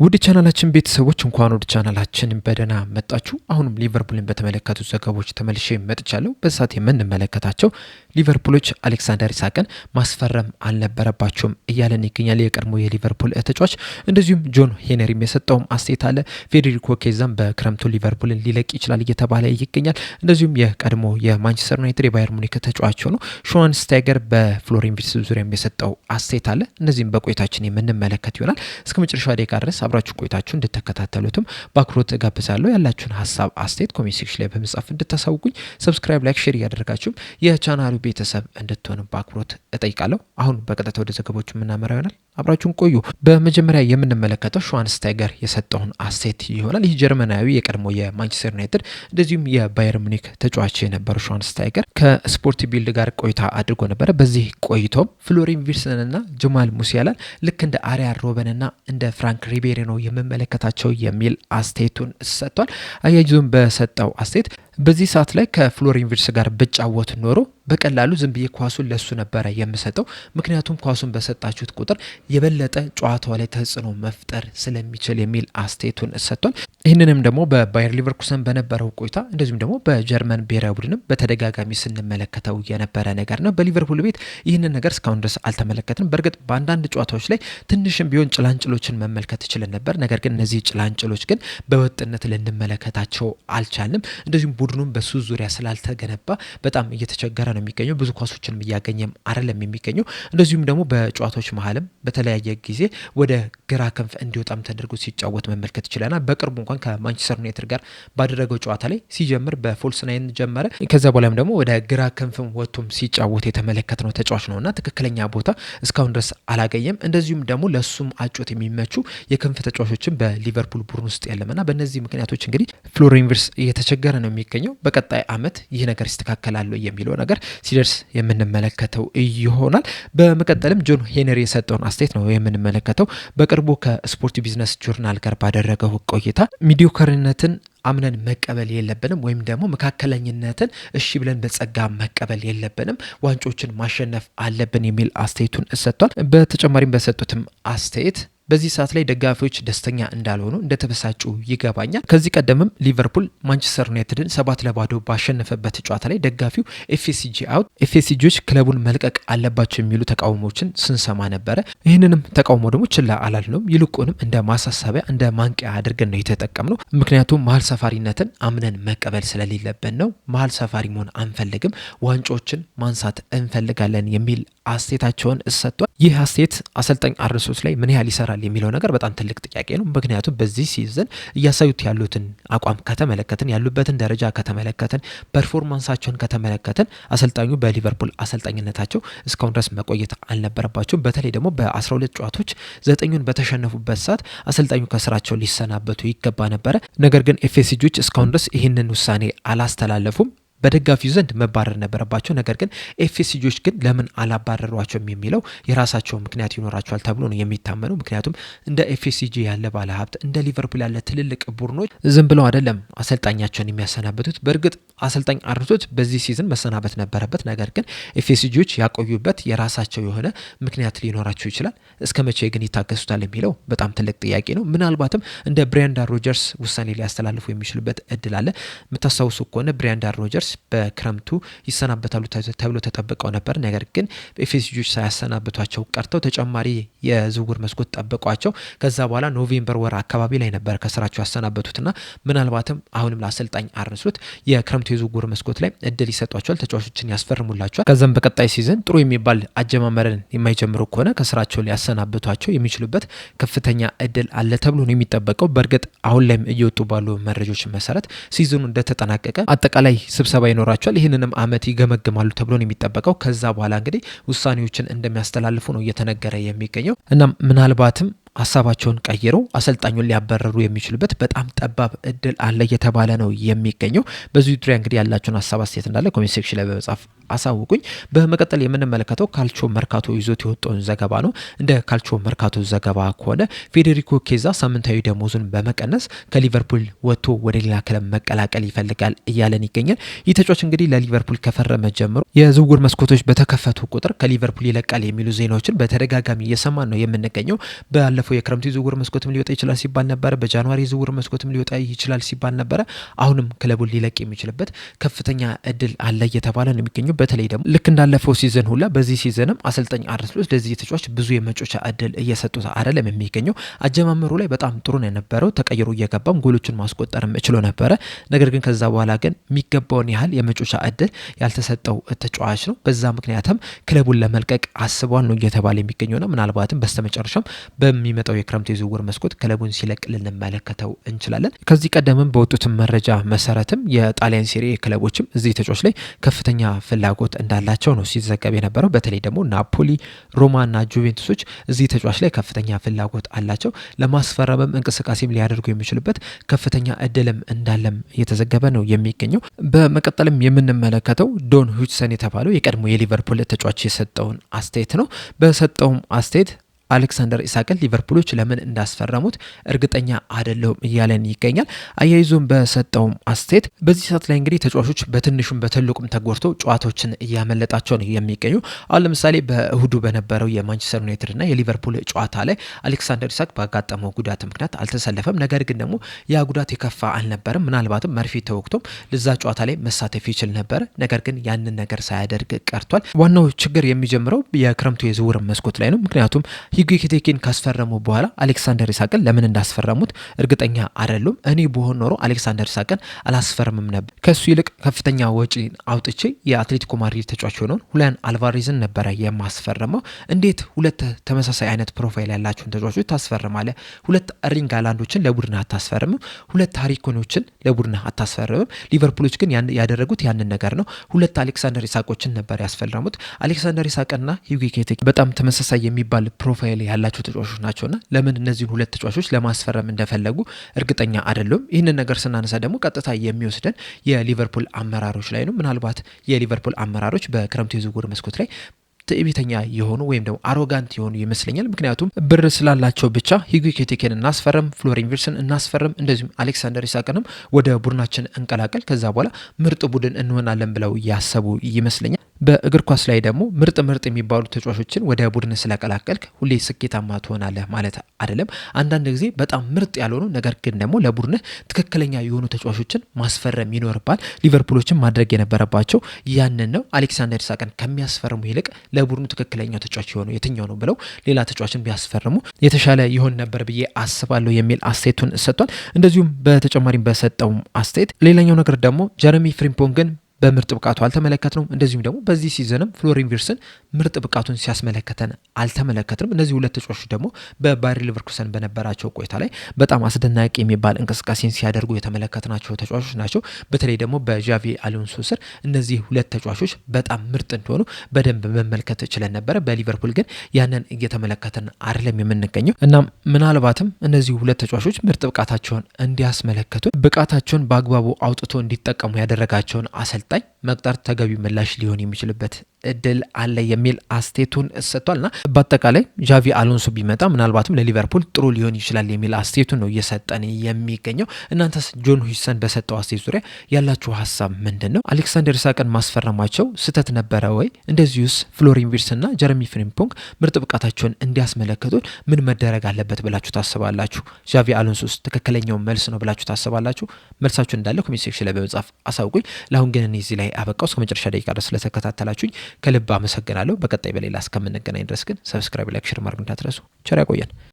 ውድ ቻናላችን ቤተሰቦች እንኳን ወደ ቻናላችን በደህና መጣችሁ። አሁንም ሊቨርፑልን በተመለከቱ ዘገባዎች ተመልሼ መጥቻለሁ። በሰዓት የምንመለከታቸው ሊቨርፑሎች አሌክሳንደር ኢሳቅን ማስፈረም አልነበረባቸውም እያለን ይገኛል የቀድሞ የሊቨርፑል ተጫዋች። እንደዚሁም ጆን ሄነሪም የሰጠውም አስተያየት አለ። ፌዴሪኮ ኬዛም በክረምቱ ሊቨርፑልን ሊለቅ ይችላል እየተባለ ይገኛል። እንደዚሁም የቀድሞ የማንቸስተር ዩናይትድ የባየር ሙኒክ ተጫዋች ሆኖ ሽዋንስታይገር በፍሎሪን ቪርትዝ ዙሪያ የሰጠው አስተያየት አለ። እነዚህም በቆይታችን የምንመለከት ይሆናል። እስከ መጨረሻ ደቂቃ ድረስ አብራችሁ ቆይታችሁ እንድትከታተሉትም በአክብሮት ጋብዛለሁ። ያላችሁን ሀሳብ አስተያየት ኮሜንት ሴክሽን ላይ በመጻፍ እንድታሳውቁኝ፣ ሰብስክራይብ፣ ላይክ፣ ሼር እያደረጋችሁም የቻናሉ ቤተሰብ እንድትሆኑ በአክብሮት እጠይቃለሁ። አሁን በቀጥታ ወደ ዘገባዎቹ የምናመራ ይሆናል። አብራችሁን ቆዩ። በመጀመሪያ የምንመለከተው ሽዋንስታይገር የሰጠውን አስተያየት ይሆናል። ይህ ጀርመናዊ የቀድሞ የማንቸስተር ዩናይትድ እንደዚሁም የባየር ሙኒክ ተጫዋች የነበረው ሽዋንስታይገር ከስፖርት ቢልድ ጋር ቆይታ አድርጎ ነበረ። በዚህ ቆይቶም ፍሎሪን ቪርትዝንና ጀማል ሙሲያላን ልክ እንደ አሪያን ሮበንና እንደ ፍራንክ ሪቤሪ ነው የምመለከታቸው የሚል አስተያየቱን ሰጥቷል። አያይዞም በሰጠው አስተያየት በዚህ ሰዓት ላይ ከፍሎሪን ቪርትዝ ጋር ብጫወት ኖሮ በቀላሉ ዝም ብዬ ኳሱን ለሱ ነበረ የምሰጠው። ምክንያቱም ኳሱን በሰጣችሁት ቁጥር የበለጠ ጨዋታው ላይ ተጽዕኖ መፍጠር ስለሚችል የሚል አስተያየቱን ሰጥቷል። ይህንንም ደግሞ በባየር ሊቨርኩሰን በነበረው ቆይታ እንደዚሁም ደግሞ በጀርመን ብሔራዊ ቡድንም በተደጋጋሚ ስንመለከተው የነበረ ነገር ነው። በሊቨርፑል ቤት ይህንን ነገር እስካሁን ድረስ አልተመለከትንም። በእርግጥ በአንዳንድ ጨዋታዎች ላይ ትንሽም ቢሆን ጭላንጭሎችን መመልከት ይችልን ነበር። ነገር ግን እነዚህ ጭላንጭሎች ግን በወጥነት ልንመለከታቸው አልቻልንም። እንደዚሁም ቡድኑም በሱ ዙሪያ ስላልተገነባ በጣም እየተቸገረ ነው የሚገኘው። ብዙ ኳሶችንም እያገኘም አይደለም የሚገኘው። እንደዚሁም ደግሞ በጨዋታዎች መሀልም በተለያየ ጊዜ ወደ ግራ ክንፍ እንዲወጣም ተደርጎ ሲጫወት መመልከት ይችላል። በቅርቡ እንኳን ከማንቸስተር ዩናይትድ ጋር ባደረገው ጨዋታ ላይ ሲጀምር በፎልስ ናይን ጀመረ። ከዛ በኋላም ደግሞ ወደ ግራ ክንፍም ወጥቶም ሲጫወት የተመለከትነው ተጫዋች ነውና ትክክለኛ ቦታ እስካሁን ድረስ አላገኘም። እንደዚሁም ደግሞ ለሱም አጮት የሚመቹ የክንፍ ተጫዋቾችን በሊቨርፑል ቡድን ውስጥ የለምና በእነዚህ ምክንያቶች እንግዲህ ፍሎሪን ቪርትዝ እየተቸገረ ነው የሚገኘው። በቀጣይ አመት ይህ ነገር ይስተካከላል የሚለው ነገር ሲደርስ የምንመለከተው ይሆናል። በመቀጠልም ጆን ሄነሪ የሰጠውን አስተያየት ነው የምንመለከተው። በቅርቡ ከስፖርት ቢዝነስ ጆርናል ጋር ባደረገው ቆይታ ሚዲዮከርነትን አምነን መቀበል የለብንም ወይም ደግሞ መካከለኝነትን እሺ ብለን በጸጋ መቀበል የለብንም፣ ዋንጮችን ማሸነፍ አለብን የሚል አስተያየቱን ሰጥቷል። በተጨማሪም በሰጡትም አስተያየት በዚህ ሰዓት ላይ ደጋፊዎች ደስተኛ እንዳልሆኑ እንደተበሳጩ ይገባኛል። ከዚህ ቀደምም ሊቨርፑል ማንቸስተር ዩናይትድን 7-0 ባሸነፈበት ጨዋታ ላይ ደጋፊው ኤፍኤስጂ አውት ኤፍኤስጂዎች ክለቡን መልቀቅ አለባቸው የሚሉ ተቃውሞችን ስንሰማ ነበረ። ይህንንም ተቃውሞ ደግሞ ችላ አላልነውም። ይልቁንም እንደ ማሳሰቢያ እንደ ማንቂያ አድርገን ነው የተጠቀምነው። ምክንያቱም መሀል ሰፋሪነትን አምነን መቀበል ስለሌለብን ነው። መሀል ሰፋሪ መሆን አንፈልግም፣ ዋንጫዎችን ማንሳት እንፈልጋለን የሚል አስተያየታቸውን ሰጥቷል። ይህ አስተያየት አሰልጣኝ አርነ ስሎት ላይ ምን ያህል ይሰራል የሚለው ነገር በጣም ትልቅ ጥያቄ ነው። ምክንያቱም በዚህ ሲዝን እያሳዩት ያሉትን አቋም ከተመለከትን፣ ያሉበትን ደረጃ ከተመለከትን፣ ፐርፎርማንሳቸውን ከተመለከትን አሰልጣኙ በሊቨርፑል አሰልጣኝነታቸው እስካሁን ድረስ መቆየት አልነበረባቸውም። በተለይ ደግሞ በ12 ጨዋታዎች 9ን በተሸነፉበት ሰዓት አሰልጣኙ ከስራቸው ሊሰናበቱ ይገባ ነበረ። ነገር ግን ኤፍኤስጂዎች እስካሁን ድረስ ይህንን ውሳኔ አላስተላለፉም። በደጋፊው ዘንድ መባረር ነበረባቸው። ነገር ግን ኤፍኤስጂዎች ግን ለምን አላባረሯቸውም የሚለው የራሳቸው ምክንያት ይኖራቸዋል ተብሎ ነው የሚታመነው። ምክንያቱም እንደ ኤፍኤስጂ ያለ ባለሀብት እንደ ሊቨርፑል ያለ ትልልቅ ቡድኖች ዝም ብለው አይደለም አሰልጣኛቸውን የሚያሰናበቱት። በእርግጥ አሰልጣኝ አርነ ስሎት በዚህ ሲዝን መሰናበት ነበረበት። ነገር ግን ኤፍኤስጂዎች ያቆዩበት የራሳቸው የሆነ ምክንያት ሊኖራቸው ይችላል። እስከ መቼ ግን ይታገሱታል የሚለው በጣም ትልቅ ጥያቄ ነው። ምናልባትም እንደ ብሬንዳን ሮጀርስ ውሳኔ ሊያስተላልፉ የሚችሉበት እድል አለ። የምታስታውሱ ከሆነ ብሬንዳን ሮጀርስ በክረምቱ ይሰናበታሉ ተብሎ ተጠብቀው ነበር። ነገር ግን ኤፍኤስጂዎች ሳያሰናብቷቸው ቀርተው ተጨማሪ የዝውውር መስኮት ጠብቋቸው ከዛ በኋላ ኖቬምበር ወር አካባቢ ላይ ነበር ከስራቸው ያሰናበቱትና ምናልባትም አሁንም ለአሰልጣኝ አርነ ስሎት የክረምቱ የዝውውር መስኮት ላይ እድል ይሰጧቸዋል፣ ተጫዋቾችን ያስፈርሙላቸዋል። ከዛም በቀጣይ ሲዝን ጥሩ የሚባል አጀማመርን የማይጀምሩ ከሆነ ከስራቸው ሊያሰናብቷቸው የሚችሉበት ከፍተኛ እድል አለ ተብሎ ነው የሚጠበቀው። በእርግጥ አሁን ላይም እየወጡ ባሉ መረጃዎች መሰረት ሲዝኑ እንደተጠናቀቀ አጠቃላይ ስብሰባ ይኖራቸዋል። ይህንንም አመት ይገመግማሉ ተብሎ ነው የሚጠበቀው። ከዛ በኋላ እንግዲህ ውሳኔዎችን እንደሚያስተላልፉ ነው እየተነገረ የሚገኘው። እናም ምናልባትም ሀሳባቸውን ቀይረው አሰልጣኙን ሊያበረሩ የሚችሉበት በጣም ጠባብ እድል አለ እየተባለ ነው የሚገኘው። በዚህ ዙሪያ እንግዲህ ያላችሁን ሀሳብ አስተያየት እንዳለ ኮሜንት ሴክሽን ላይ በመጻፍ አሳውቁኝ። በመቀጠል የምንመለከተው ካልቾ መርካቶ ይዞት የወጣውን ዘገባ ነው። እንደ ካልቾ መርካቶ ዘገባ ከሆነ ፌዴሪኮ ኬዛ ሳምንታዊ ደሞዙን በመቀነስ ከሊቨርፑል ወጥቶ ወደ ሌላ ክለብ መቀላቀል ይፈልጋል እያለን ይገኛል። ይህ ተጫዋች እንግዲህ ለሊቨርፑል ከፈረመ ጀምሮ የዝውውር መስኮቶች በተከፈቱ ቁጥር ከሊቨርፑል ይለቃል የሚሉ ዜናዎችን በተደጋጋሚ እየሰማን ነው የምንገኘው። ባለፈው የክረምቱ ዝውውር መስኮትም ሊወጣ ይችላል ሲባል ነበረ። በጃንዋሪ ዝውውር መስኮትም ሊወጣ ይችላል ሲባል ነበረ። አሁንም ክለቡን ሊለቅ የሚችልበት ከፍተኛ እድል አለ እየተባለ ነው የሚገኘው። በተለይ ደግሞ ልክ እንዳለፈው ሲዝን ሁላ በዚህ ሲዝንም አሰልጣኝ አርነ ስሎት ለዚህ ተጫዋች ብዙ የመጮቻ እድል እየሰጡት አይደለም የሚገኘው። አጀማመሩ ላይ በጣም ጥሩ ነው የነበረው። ተቀይሮ እየገባም ጎሎችን ማስቆጠርም ችሎ ነበረ። ነገር ግን ከዛ በኋላ ግን የሚገባውን ያህል የመጮቻ እድል ያልተሰጠው ተጫዋች ነው። በዛ ምክንያትም ክለቡን ለመልቀቅ አስቧል ነው እየተባለ የሚገኘውና ምናልባትም በስተመጨረሻም በሚመጣው የክረምት የዝውውር መስኮት ክለቡን ሲለቅ ልንመለከተው እንችላለን። ከዚህ ቀደምም በወጡትም መረጃ መሰረትም የጣሊያን ሴሪ ክለቦችም እዚህ ተጫዋች ላይ ከፍተኛ ፍላጎት እንዳላቸው ነው ሲዘገብ የነበረው። በተለይ ደግሞ ናፖሊ፣ ሮማ እና ጁቬንቱሶች እዚህ ተጫዋች ላይ ከፍተኛ ፍላጎት አላቸው። ለማስፈረምም እንቅስቃሴም ሊያደርጉ የሚችሉበት ከፍተኛ እድልም እንዳለም እየተዘገበ ነው የሚገኘው። በመቀጠልም የምንመለከተው ዶን ሁጅሰን የተባለው የቀድሞ የሊቨርፑል ተጫዋች የሰጠውን አስተያየት ነው። በሰጠውም አስተያየት አሌክሳንደር ኢሳቅን ሊቨርፑሎች ለምን እንዳስፈረሙት እርግጠኛ አይደለሁም እያለን ይገኛል። አያይዞም በሰጠውም አስተያየት በዚህ ሰዓት ላይ እንግዲህ ተጫዋቾች በትንሹም በትልቁም ተጎድተው ጨዋታዎችን እያመለጣቸው ነው የሚገኙ። አሁን ለምሳሌ በእሁዱ በነበረው የማንቸስተር ዩናይትድ እና የሊቨርፑል ጨዋታ ላይ አሌክሳንደር ኢሳቅ ባጋጠመው ጉዳት ምክንያት አልተሰለፈም። ነገር ግን ደግሞ ያ ጉዳት የከፋ አልነበረም። ምናልባትም መርፌ ተወግቶም ለዛ ጨዋታ ላይ መሳተፍ ይችል ነበር። ነገር ግን ያንን ነገር ሳያደርግ ቀርቷል። ዋናው ችግር የሚጀምረው የክረምቱ የዝውውር መስኮት ላይ ነው። ምክንያቱም ሂጉ ኤኪቲኬን ካስፈረሙ በኋላ አሌክሳንደር ኢሳቅን ለምን እንዳስፈረሙት እርግጠኛ አይደሉም። እኔ በሆን ኖሮ አሌክሳንደር ኢሳቅን አላስፈርምም ነበር። ከሱ ይልቅ ከፍተኛ ወጪ አውጥቼ የአትሌቲኮ ማድሪድ ተጫዋች የሆነውን ሁሊያን አልቫሬዝን ነበረ የማስፈረመው። እንዴት ሁለት ተመሳሳይ አይነት ፕሮፋይል ያላቸውን ተጫዋቾች ታስፈርማለህ? ሁለት ኤርሊንግ ሃላንዶችን ለቡድን አታስፈርምም? ሁለት ሃሪ ኬኖችን ለቡድን አታስፈርምም? ሊቨርፑሎች ግን ያደረጉት ያንን ነገር ነው። ሁለት አሌክሳንደር ኢሳቆችን ነበር ያስፈረሙት። አሌክሳንደር ኢሳቅና ሂጉ ኤኪቲኬ በጣም ተመሳሳይ የሚባል ፕሮፋይል ያላቸው ተጫዋቾች ናቸውና ለምን እነዚህን ሁለት ተጫዋቾች ለማስፈረም እንደፈለጉ እርግጠኛ አይደሉም። ይህንን ነገር ስናነሳ ደግሞ ቀጥታ የሚወስደን የሊቨርፑል አመራሮች ላይ ነው። ምናልባት የሊቨርፑል አመራሮች በክረምቱ የዝውውር መስኮት ላይ ትዕቢተኛ የሆኑ ወይም ደግሞ አሮጋንት የሆኑ ይመስለኛል። ምክንያቱም ብር ስላላቸው ብቻ ሂጉ ኤኪቲኬን እናስፈርም፣ ፍሎሪን ቪርትስን እናስፈርም፣ እንደዚሁም አሌክሳንደር ኢሳቅንም ወደ ቡድናችን እንቀላቀል፣ ከዛ በኋላ ምርጥ ቡድን እንሆናለን ብለው ያሰቡ ይመስለኛል። በእግር ኳስ ላይ ደግሞ ምርጥ የሚባሉ ተጫዋቾችን ወደ ቡድን ስለቀላቀልክ ሁሌ ስኬታማ ትሆናለህ ማለት አይደለም። አንዳንድ ጊዜ በጣም ምርጥ ያልሆኑ ነገር ግን ደግሞ ለቡድንህ ትክክለኛ የሆኑ ተጫዋቾችን ማስፈረም ይኖርባል። ሊቨርፑሎችን ማድረግ የነበረባቸው ያንን ነው። አሌክሳንደር ኢሳቅን ከሚያስፈርሙ ይልቅ ለቡድኑ ትክክለኛው ተጫዋች የሆኑ የትኛው ነው ብለው ሌላ ተጫዋችን ቢያስፈርሙ የተሻለ ይሆን ነበር ብዬ አስባለሁ የሚል አስተያየቱን ሰጥቷል። እንደዚሁም በተጨማሪም በሰጠው አስተያየት ሌላኛው ነገር ደግሞ ጀረሚ ፍሪምፖንግን በምርጥ ብቃቱ አልተመለከትነው። እንደዚሁም ደግሞ በዚህ ሲዝንም ፍሎሪን ቪርትስን ምርጥ ብቃቱን ሲያስመለከተን አልተመለከትንም። እነዚህ ሁለት ተጫዋቾች ደግሞ በባየር ሊቨርኩሰን በነበራቸው ቆይታ ላይ በጣም አስደናቂ የሚባል እንቅስቃሴን ሲያደርጉ የተመለከትናቸው ተጫዋቾች ናቸው። በተለይ ደግሞ በዣቪ አሎንሶ ስር እነዚህ ሁለት ተጫዋቾች በጣም ምርጥ እንደሆኑ በደንብ መመልከት ችለን ነበረ። በሊቨርፑል ግን ያንን እየተመለከትን አይደለም የምንገኘው። እናም ምናልባትም እነዚህ ሁለት ተጫዋቾች ምርጥ ብቃታቸውን እንዲያስመለከቱ ብቃታቸውን በአግባቡ አውጥቶ እንዲጠቀሙ ያደረጋቸውን አሰልጣኝ መቅጠር ተገቢ ምላሽ ሊሆን የሚችልበት እድል አለ የሚል አስተያየቱን ሰጥቷልና በአጠቃላይ ዣቪ አሎንሶ ቢመጣ ምናልባትም ለሊቨርፑል ጥሩ ሊሆን ይችላል የሚል አስተያየቱን ነው እየሰጠን የሚገኘው። እናንተስ ጆን ሁጅሰን በሰጠው አስተያየት ዙሪያ ያላችሁ ሀሳብ ምንድን ነው? አሌክሳንደር ኢሳቅን ማስፈረማቸው ስህተት ነበረ ወይ? እንደዚሁስ ፍሎሪን ቪርትስና ጀረሚ ፍሪምፖንግ ምርጥ ብቃታቸውን እንዲያስመለክቱ ምን መደረግ አለበት ብላችሁ ታስባላችሁ? ዣቪ አሎንሶስ ትክክለኛው መልስ ነው ብላችሁ ታስባላችሁ? መልሳችሁ እንዳለ ኮሜንት ሴክሽን ላይ በመጻፍ አሳውቁኝ። ለአሁን ግን እኔ እዚህ ላይ አበቃው። እስከ መጨረሻ ደቂቃ ድረስ ስለተከታተላችሁኝ ከልብ አመሰግናለሁ። በቀጣይ በሌላ እስከምንገናኝ ድረስ ግን ሰብስክራይብ፣ ላይክ፣ ሼር ማድረግ እንዳትረሱ። ቸር ያቆየን።